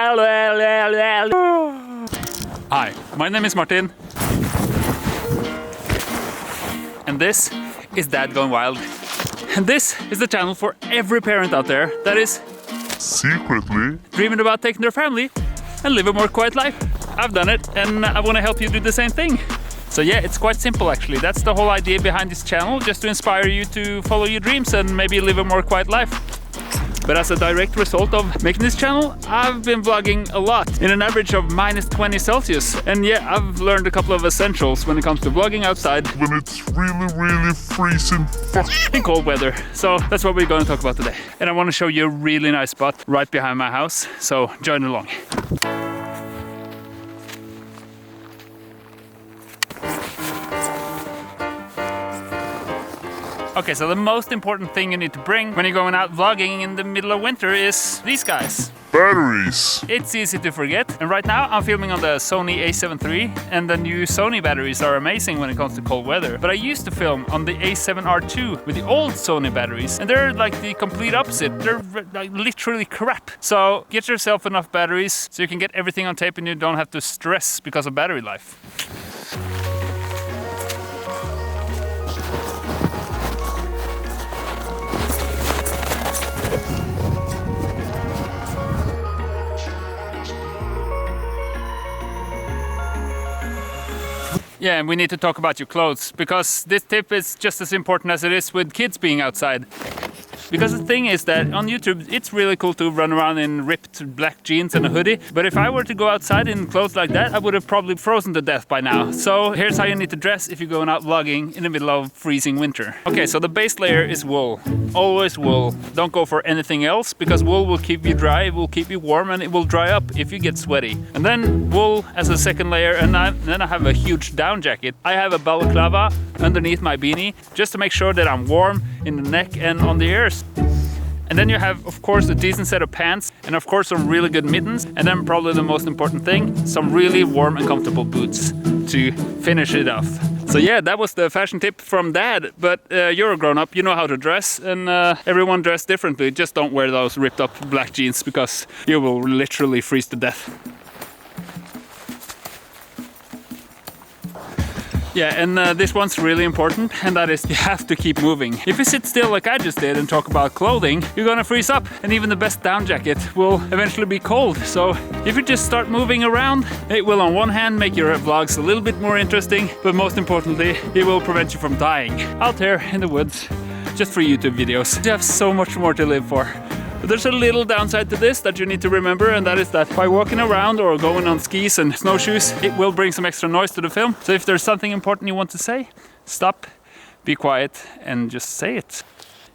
Hi, my name is Martin. And this is Dad Going Wild. And this is the channel for every parent out there that is secretly dreaming about taking their family and live a more quiet life. I've done it and I want to help you do the same thing. So yeah, it's quite simple actually. That's the whole idea behind this channel, just to inspire you to follow your dreams and maybe live a more quiet life. But as a direct result of making this channel, I've been vlogging a lot in an average of minus 20 Celsius. And yeah, I've learned a couple of essentials when it comes to vlogging outside when it's really freezing in cold weather. So that's what we're going to talk about today. And I want to show you a really nice spot right behind my house. So join along. Okay, so the most important thing you need to bring when you're going out vlogging in the middle of winter is these guys. batteries. It's easy to forget. And right now I'm filming on the Sony a7 III, and the new Sony batteries are amazing when it comes to cold weather. But I used to film on the a7R2 with the old Sony batteries, and they're like the complete opposite. They're like literally crap. So get yourself enough batteries so you can get everything on tape and you don't have to stress because of battery life. Yeah, and we need to talk about your clothes, because this tip is just as important as it is with kids being outside. Because the thing is that on YouTube, it's really cool to run around in ripped black jeans and a hoodie. But if I were to go outside in clothes like that, I would have probably frozen to death by now. So here's how you need to dress if you're going out vlogging in the middle of freezing winter. Okay, so the base layer is wool. Always wool. Don't go for anything else, because wool will keep you dry, it will keep you warm, and it will dry up if you get sweaty. And then wool as a second layer, and then I have a huge down jacket. I have a balaclava underneath my beanie, just to make sure that I'm warm in the neck and on the ears. And then you have, of course, a decent set of pants, and of course some really good mittens, and then probably the most important thing, some really warm and comfortable boots to finish it off. So yeah, that was the fashion tip from Dad, but you're a grown-up, you know how to dress, and everyone dress differently. Just don't wear those ripped up black jeans, because you will literally freeze to death. Yeah, and this one's really important, and that is you have to keep moving. If you sit still like I just did and talk about clothing, you're gonna freeze up, and even the best down jacket will eventually be cold. So if you just start moving around, it will on one hand make your vlogs a little bit more interesting, but most importantly, it will prevent you from dying out there in the woods just for YouTube videos. You have so much more to live for. But there's a little downside to this that you need to remember, and that is that by walking around or going on skis and snowshoes, it will bring some extra noise to the film. So if there's something important you want to say, stop, be quiet, and just say it.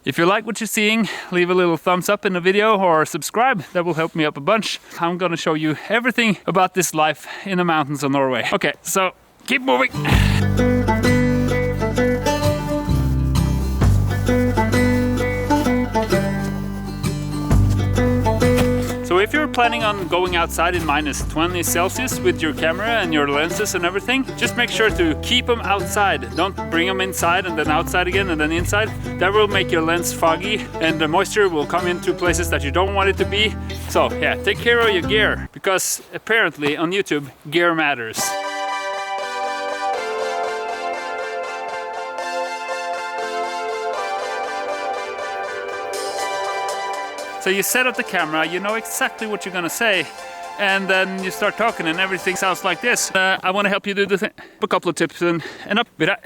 If you like what you're seeing, leave a little thumbs up in the video or subscribe. That will help me up a bunch. I'm gonna show you everything about this life in the mountains of Norway. Okay, so keep moving. So if you're planning on going outside in minus 20 Celsius with your camera and your lenses and everything, just make sure to keep them outside. Don't bring them inside and then outside again and then inside. That will make your lens foggy, and the moisture will come into places that you don't want it to be. So yeah, take care of your gear, because apparently on YouTube, gear matters. So you set up the camera, you know exactly what you're gonna say, and then you start talking and everything sounds like this. I wanna help you do the thing. A couple of tips and up. But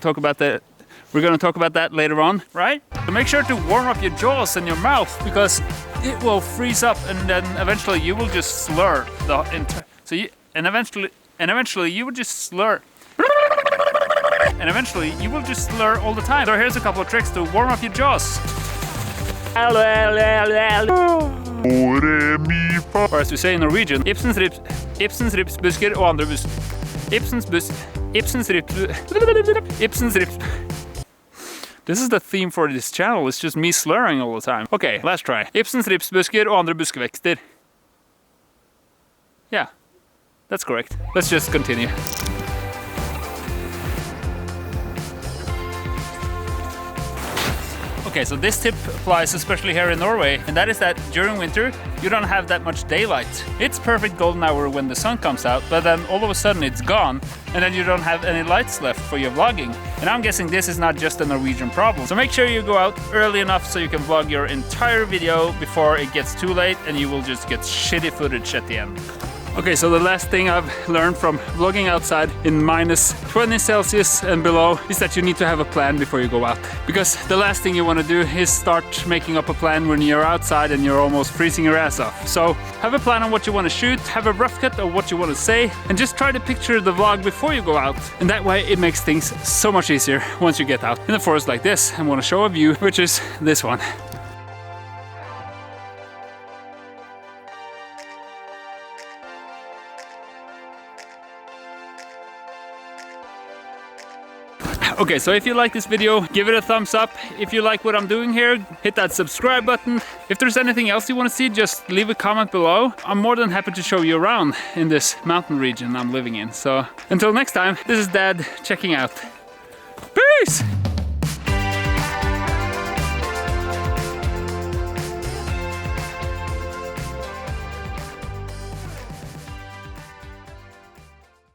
talk about that. We're gonna talk about that later on, right? So make sure to warm up your jaws and your mouth, because it will freeze up, and then eventually you will just slur the entire. Eventually you will just slur. And eventually you will just slur all the time. So here's a couple of tricks to warm up your jaws. Or as we say in Norwegian, Ibsens ripsbusker og andre busker. Ibsens rips. This is the theme for this channel, it's just me slurring all the time. Okay, last try. Ibsens ripsbusker og andre buskevekster. Yeah, that's correct. Let's just continue. Okay, so this tip applies especially here in Norway, and that is that during winter you don't have that much daylight. It's perfect golden hour when the sun comes out, but then all of a sudden it's gone, and then you don't have any lights left for your vlogging. And I'm guessing this is not just a Norwegian problem. So make sure you go out early enough so you can vlog your entire video before it gets too late and you will just get shitty footage at the end. Okay, so the last thing I've learned from vlogging outside in minus 20 Celsius and below is that you need to have a plan before you go out. Because the last thing you want to do is start making up a plan when you're outside and you're almost freezing your ass off. So have a plan on what you want to shoot, have a rough cut of what you want to say, and just try to picture the vlog before you go out. And that way it makes things so much easier once you get out in a forest like this and want to show a view, which is this one. Okay, so if you like this video, give it a thumbs up. If you like what I'm doing here, hit that subscribe button. If there's anything else you want to see, just leave a comment below. I'm more than happy to show you around in this mountain region I'm living in. So until next time, this is Dad checking out. Peace!